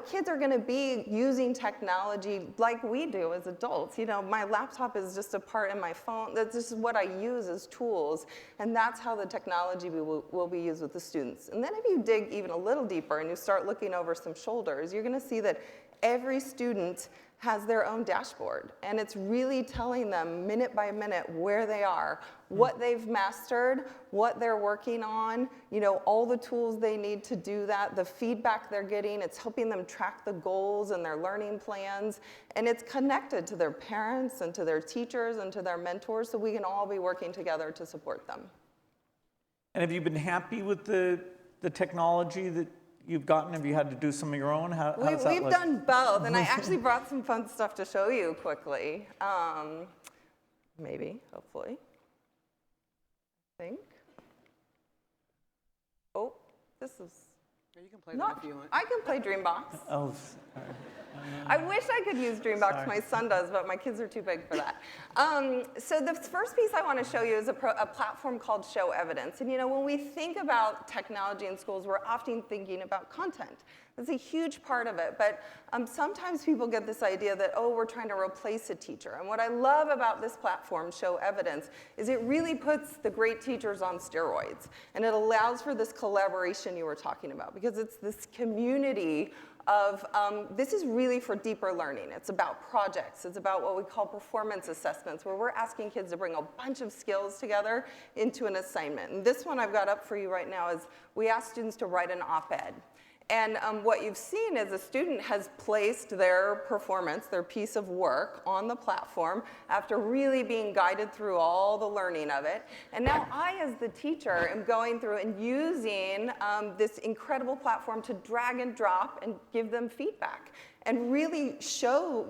kids are going to be using technology like we do as adults. My laptop is just a part in my phone. phone. This is what I use as tools, and that's how the technology will be used with the students. And then if you dig even a little deeper and you start looking over some shoulders, you're going to see that every student has their own dashboard, and it's really telling them minute by minute where they are, what they've mastered, what they're working on, all the tools they need to do that, the feedback they're getting. It's helping them track the goals and their learning plans, and it's connected to their parents and to their teachers and to their mentors, so we can all be working together to support them. And have you been happy with the technology that you've gotten? Have you had to do some of your own? How does that We've look? done both, and I actually brought some fun stuff to show you quickly. Maybe, hopefully. I think. Oh, this is You can play that if you want. I can play Dreambox. Oh, I wish I could use Dreambox. Sorry. My son does, but my kids are too big for that. So the first piece I want to show you is a platform called Show Evidence. And when we think about technology in schools, we're often thinking about content. That's a huge part of it. But sometimes people get this idea that, oh, we're trying to replace a teacher. And what I love about this platform, Show Evidence, is it really puts the great teachers on steroids. And it allows for this collaboration you were talking about, because it's this community of, this is really for deeper learning. It's about projects. It's about what we call performance assessments, where we're asking kids to bring a bunch of skills together into an assignment. And this one I've got up for you right now is we ask students to write an op-ed. And what you've seen is a student has placed their performance, their piece of work, on the platform after really being guided through all the learning of it. And now I, as the teacher, am going through and using this incredible platform to drag and drop and give them feedback and really show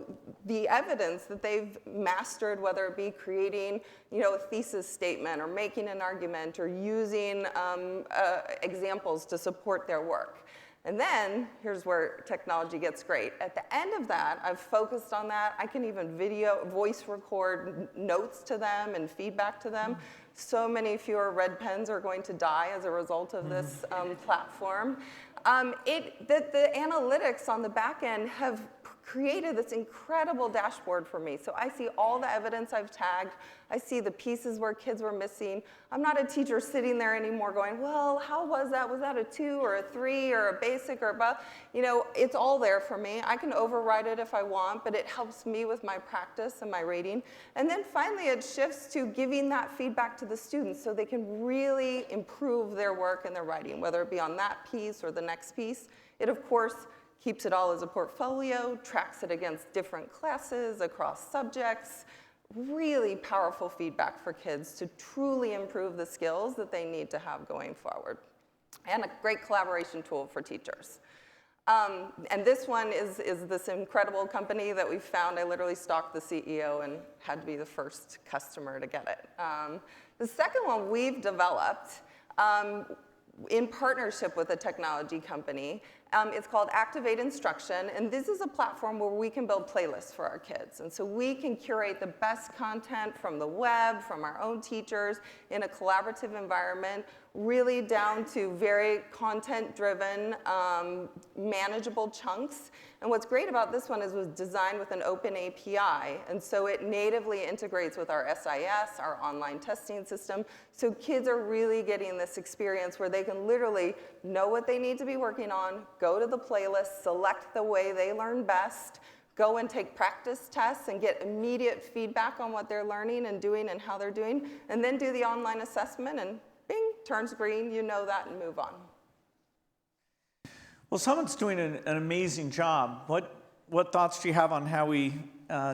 the evidence that they've mastered, whether it be creating a thesis statement or making an argument or using examples to support their work. And then, here's where technology gets great. At the end of that, I've focused on that. I can even voice record notes to them and feedback to them. So many fewer red pens are going to die as a result of this platform. The analytics on the back end have created this incredible dashboard for me. So I see all the evidence I've tagged. I see the pieces where kids were missing. I'm not a teacher sitting there anymore going, well, how was that? Was that a 2 or a 3 or a basic or above? It's all there for me. I can override it if I want, but it helps me with my practice and my rating. And then finally, it shifts to giving that feedback to the students so they can really improve their work and their writing, whether it be on that piece or the next piece. It, of course, keeps it all as a portfolio, tracks it against different classes, across subjects. Really powerful feedback for kids to truly improve the skills that they need to have going forward. And a great collaboration tool for teachers. And this one is this incredible company that we found. I literally stalked the CEO and had to be the first customer to get it. The second one we've developed in partnership with a technology company. It's called Activate Instruction, and this is a platform where we can build playlists for our kids. And so we can curate the best content from the web, from our own teachers, in a collaborative environment, really down to very content-driven, manageable chunks. And what's great about this one is it was designed with an open API, and so it natively integrates with our SIS, our online testing system, so kids are really getting this experience where they can literally know what they need to be working on, go to the playlist, select the way they learn best, go and take practice tests and get immediate feedback on what they're learning and doing and how they're doing, and then do the online assessment, and bing, turns green, you know that, and move on. Well, Summit's doing an amazing job. What thoughts do you have on how we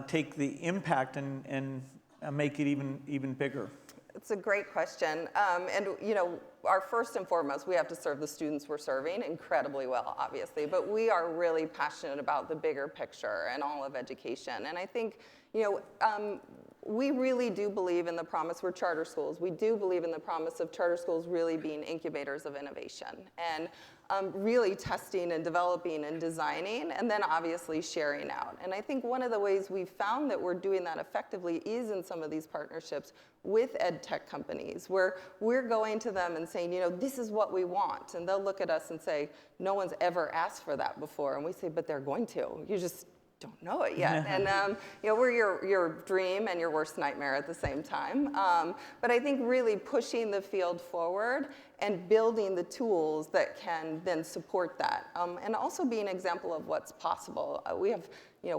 take the impact and make it even bigger? It's a great question. And our first and foremost, we have to serve the students we're serving incredibly well, obviously. But we are really passionate about the bigger picture and all of education. And I think, we really do believe in the promise. We're charter schools. We do believe in the promise of charter schools really being incubators of innovation and really testing and developing and designing, and then obviously sharing out. And I think one of the ways we've found that we're doing that effectively is in some of these partnerships with ed tech companies, where we're going to them and saying, this is what we want. And they'll look at us and say, no one's ever asked for that before. And we say, but they're going to. You just don't know it yet. And you know, we're your dream and your worst nightmare at the same time. But I think really pushing the field forward and building the tools that can then support that. And also be an example of what's possible. We have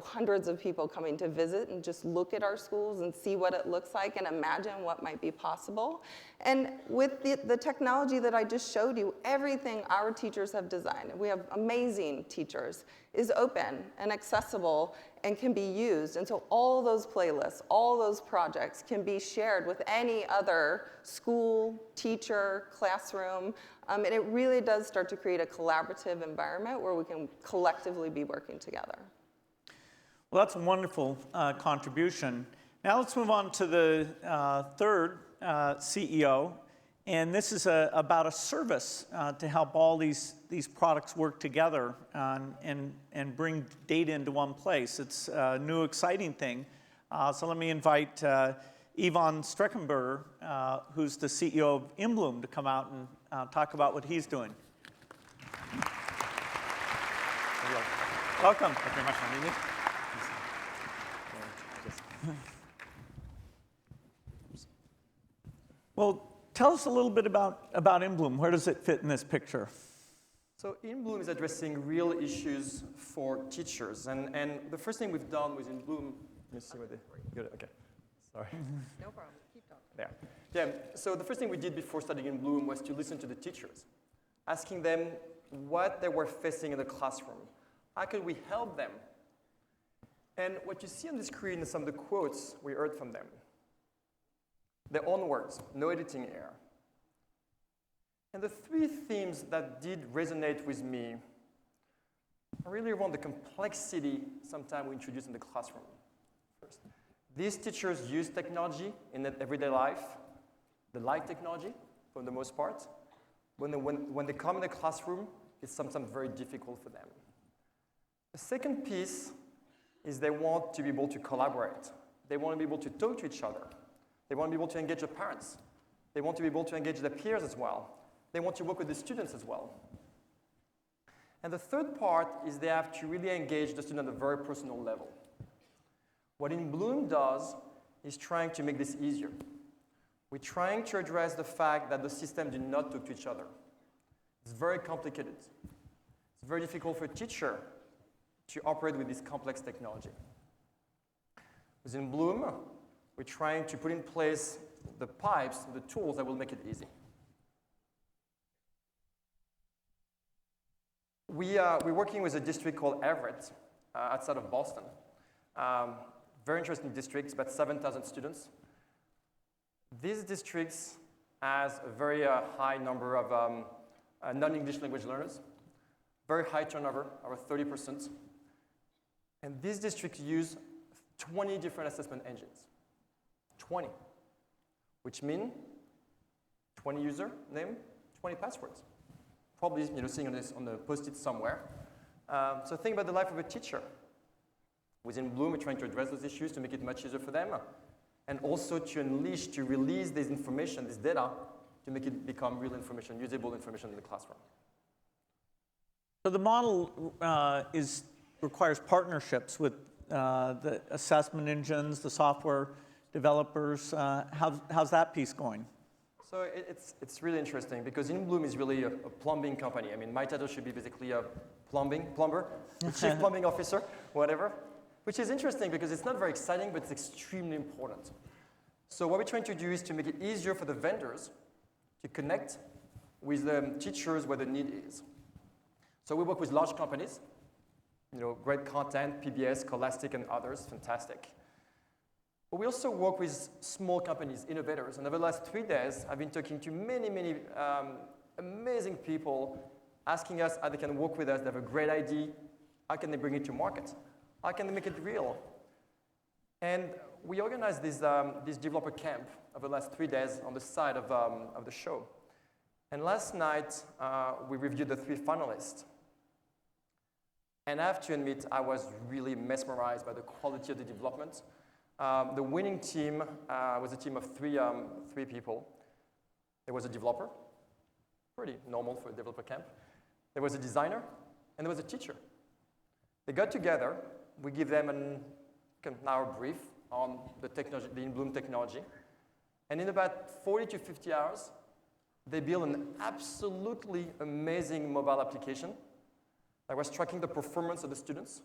hundreds of people coming to visit and just look at our schools and see what it looks like and imagine what might be possible. And with the technology that I just showed you, everything our teachers have designed, we have amazing teachers, is open and accessible and can be used. And so all those playlists, all those projects can be shared with any other school, teacher, classroom. And it really does start to create a collaborative environment where we can collectively be working together. Well, that's a wonderful contribution. Now let's move on to the third CEO. And this is about a service to help all these products work together and bring data into one place. It's a new, exciting thing. So let me invite Ivan Streckenberger, who's the CEO of InBloom, to come out and talk about what he's doing. Welcome. Thank you very much, Manini. Well, tell us a little bit about InBloom. Where does it fit in this picture? So InBloom is addressing real issues for teachers. And the first thing we've done with InBloom, let me see what they good. Okay, sorry. No problem. Keep talking. There. Yeah, so the first thing we did before starting InBloom was to listen to the teachers, asking them what they were facing in the classroom. How could we help them? And what you see on the screen is some of the quotes we heard from them. Their own words, no editing here. And the three themes that did resonate with me are really around the complexity sometimes we introduce in the classroom. First, these teachers use technology in their everyday life. They like technology, for the most part. When they come in the classroom, it's sometimes very difficult for them. The second piece is they want to be able to collaborate. They want to be able to talk to each other. They want to be able to engage their parents. They want to be able to engage their peers as well. They want to work with the students as well. And the third part is they have to really engage the student at a very personal level. What InBloom does is trying to make this easier. We're trying to address the fact that the system do not talk to each other. It's very complicated. It's very difficult for a teacher to operate with this complex technology. With InBloom, we're trying to put in place the pipes, the tools that will make it easy. We're working with a district called Everett, outside of Boston. Very interesting district, it's about 7,000 students. These districts has a very high number of non-English language learners, very high turnover, over 30%. And these districts use 20 different assessment engines. 20, which mean 20 user name, 20 passwords. Probably seeing on this on the post-it somewhere. So think about the life of a teacher. Within InBloom, we're trying to address those issues to make it much easier for them, and also to unleash, to release this information, this data, to make it become real information, usable information in the classroom. So the model requires partnerships with the assessment engines, the software developers. How's that piece going? So it's really interesting because InBloom is really a plumbing company. I mean, my title should be basically a plumber, chief plumbing officer, whatever, which is interesting because it's not very exciting, but it's extremely important. So what we're trying to do is to make it easier for the vendors to connect with the teachers where the need is. So we work with large companies, great content, PBS, Scholastic, and others, fantastic. But we also work with small companies, innovators. And over the last 3 days, I've been talking to many, many amazing people asking us how they can work with us. They have a great idea. How can they bring it to market? How can they make it real? And we organized this developer camp over the last 3 days on the side of the show. And last night, we reviewed the 3 finalists. And I have to admit, I was really mesmerized by the quality of the development. The winning team was a team of three people. There was a developer, pretty normal for a developer camp. There was a designer, and there was a teacher. They got together, we give them an hour brief on the technology, the in-bloom technology. And in about 40 to 50 hours, they build an absolutely amazing mobile application that was tracking the performance of the students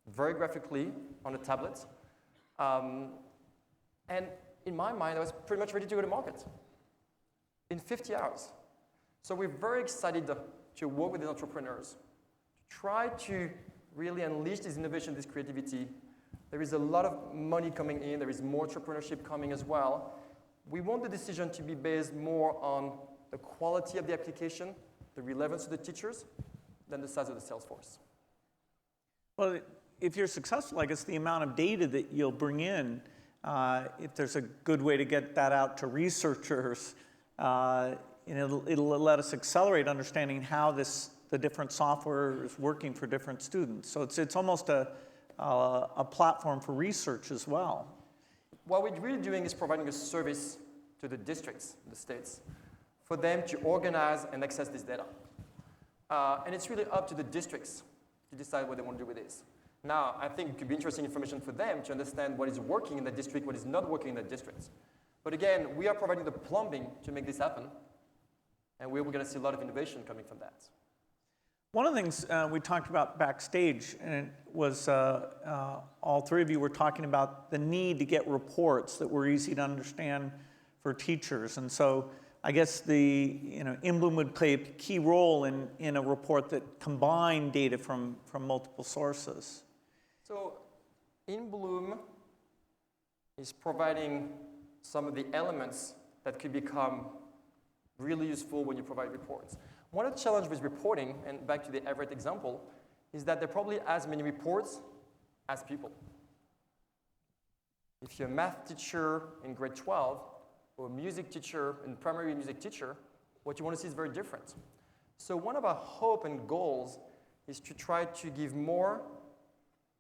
very graphically on a tablet. And in my mind, I was pretty much ready to go to market in 50 hours. So we're very excited to work with these entrepreneurs, to try to really unleash this innovation, this creativity. There is a lot of money coming in. There is more entrepreneurship coming as well. We want the decision to be based more on the quality of the application, the relevance to the teachers, than the size of the sales force. Well, if you're successful, I guess the amount of data that you'll bring in, if there's a good way to get that out to researchers, it'll let us accelerate understanding how the different software is working for different students. So it's almost a platform for research as well. What we're really doing is providing a service to the districts, the states, for them to organize and access this data. And it's really up to the districts to decide what they want to do with this. Now, I think it could be interesting information for them to understand what is working in the district, what is not working in the districts. But again, we are providing the plumbing to make this happen, and we're going to see a lot of innovation coming from that. One of the things we talked about backstage, and it was all three of you were talking about the need to get reports that were easy to understand for teachers. And so I guess in-bloom would play a key role in a report that combined data from multiple sources. So in-bloom is providing some of the elements that could become really useful when you provide reports. One of the challenges with reporting, and back to the Everett example, is that there are probably as many reports as people. If you're a math teacher in grade 12, or a music teacher and primary music teacher, what you want to see is very different. So one of our hope and goals is to try to give more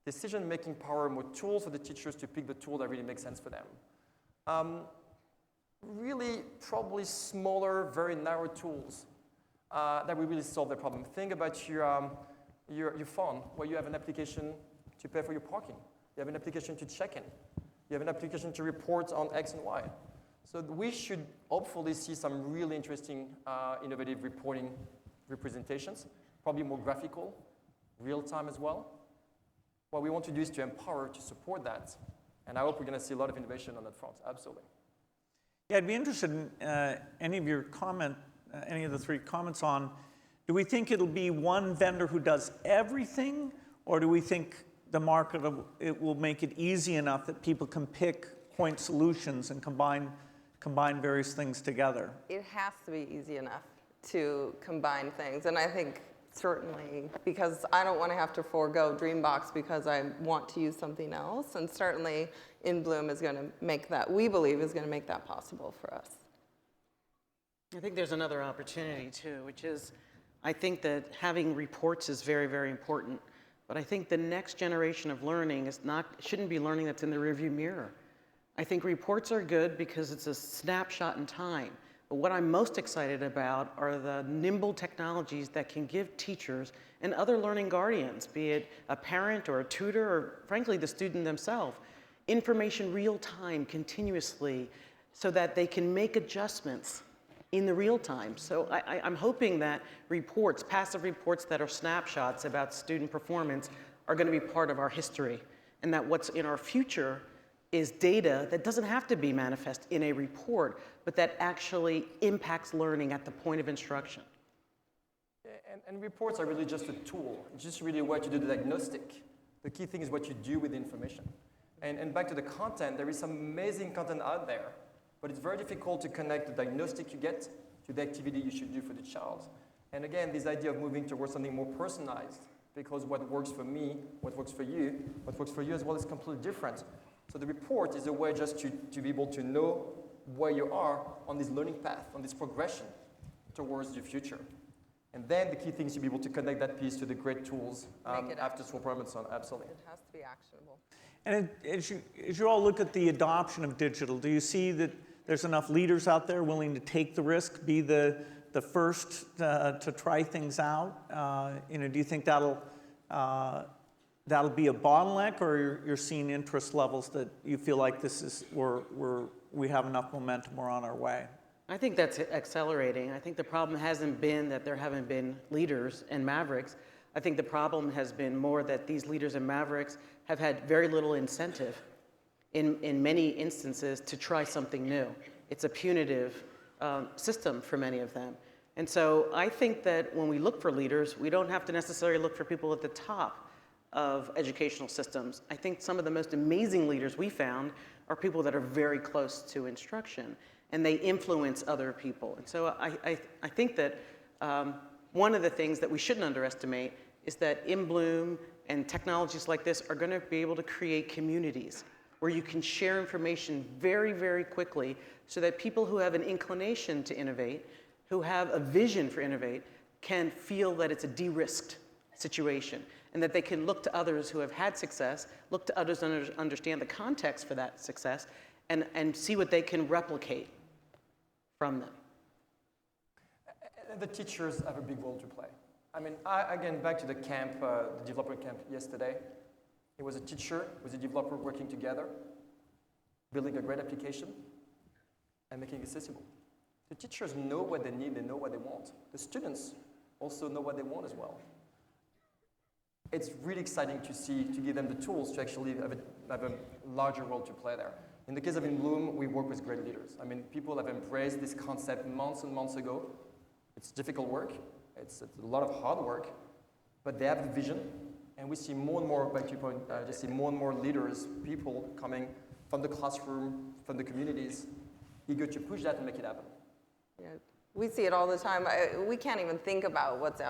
decision-making power, more tools for the teachers to pick the tool that really makes sense for them. Really, probably smaller, very narrow tools that will really solve the problem. Think about your phone, where you have an application to pay for your parking. You have an application to check in. You have an application to report on X and Y. So we should hopefully see some really interesting, innovative reporting representations, probably more graphical, real-time as well. What we want to do is to empower, to support that, and I hope we're going to see a lot of innovation on that front, absolutely. Yeah, I'd be interested in any of the three comments on, do we think it'll be one vendor who does everything, or do we think the market will make it easy enough that people can pick point solutions and combine various things together? It has to be easy enough to combine things. And I think certainly, because I don't want to have to forego Dreambox because I want to use something else. And certainly in-bloom is going to make that, we believe, is going to make that possible for us. I think there's another opportunity too, which is, I think that having reports is very, very important. But I think the next generation of learning shouldn't be learning that's in the rearview mirror. I think reports are good because it's a snapshot in time. But what I'm most excited about are the nimble technologies that can give teachers and other learning guardians, be it a parent or a tutor or frankly the student themselves, information real time continuously so that they can make adjustments in the real time. So I'm hoping that reports, passive reports that are snapshots about student performance are going to be part of our history, and that what's in our future is data that doesn't have to be manifest in a report, but that actually impacts learning at the point of instruction. And reports are really just a tool. It's just really a way to do the diagnostic. The key thing is what you do with the information. And back to the content, there is some amazing content out there, but it's very difficult to connect the diagnostic you get to the activity you should do for the child. And again, this idea of moving towards something more personalized, because what works for me, what works for you as well is completely different. So the report is a way just to be able to know where you are on this learning path, on this progression towards your future. And then the key thing is to be able to connect that piece to the great tools after school programs on. Absolutely. It has to be actionable. And as you all look at the adoption of digital, do you see that there's enough leaders out there willing to take the risk, be the first to try things out? Do you think that'll that'll be a bottleneck, or you're seeing interest levels that you feel like this is, we have enough momentum, we're on our way? I think that's accelerating. I think the problem hasn't been that there haven't been leaders and mavericks. I think the problem has been more that these leaders and mavericks have had very little incentive in many instances to try something new. It's a punitive system for many of them. And so I think that when we look for leaders, we don't have to necessarily look for people at the top of educational systems. I think some of the most amazing leaders we found are people that are very close to instruction, and they influence other people. And so I think that one of the things that we shouldn't underestimate is that in Bloom and technologies like this are going to be able to create communities where you can share information very, very quickly so that people who have an inclination to innovate, who have a vision for innovate, can feel that it's a de-risked situation and that they can look to others who have had success, look to others and understand the context for that success, and see what they can replicate from them. The teachers have a big role to play. I mean, again, back to the camp, the developer camp yesterday. It was a teacher with a developer working together, building a great application, and making it accessible. The teachers know what they need, they know what they want. The students also know what they want as well. It's really exciting to see, to give them the tools to actually have a larger role to play there. In the case of In Bloom, we work with great leaders. I mean, people have embraced this concept months and months ago. It's difficult work, it's a lot of hard work, but they have the vision, and we see more and more, back to your point, just see more and more leaders, people coming from the classroom, from the communities, eager to push that and make it happen. Yeah, we see it all the time. We can't even think about what's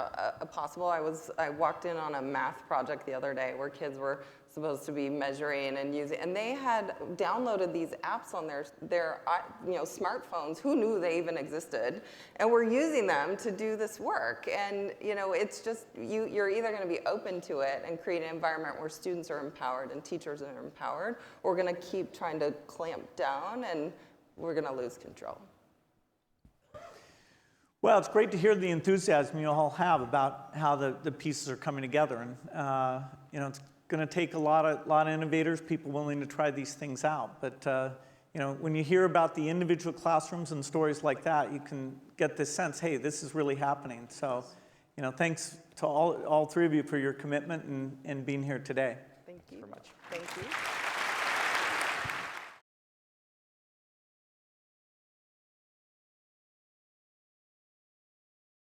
possible. I walked in on a math project the other day where kids were supposed to be measuring and using, and they had downloaded these apps on their smartphones. Who knew they even existed? And we're using them to do this work. And it's just you're either going to be open to it and create an environment where students are empowered and teachers are empowered, or we're going to keep trying to clamp down and we're going to lose control. Well, it's great to hear the enthusiasm you all have about how the pieces are coming together, and it's going to take a lot of innovators, people willing to try these things out. But when you hear about the individual classrooms and stories like that, you can get this sense, hey, this is really happening. So, thanks to all three of you for your commitment and being here today. Thank you Very much. Thank you.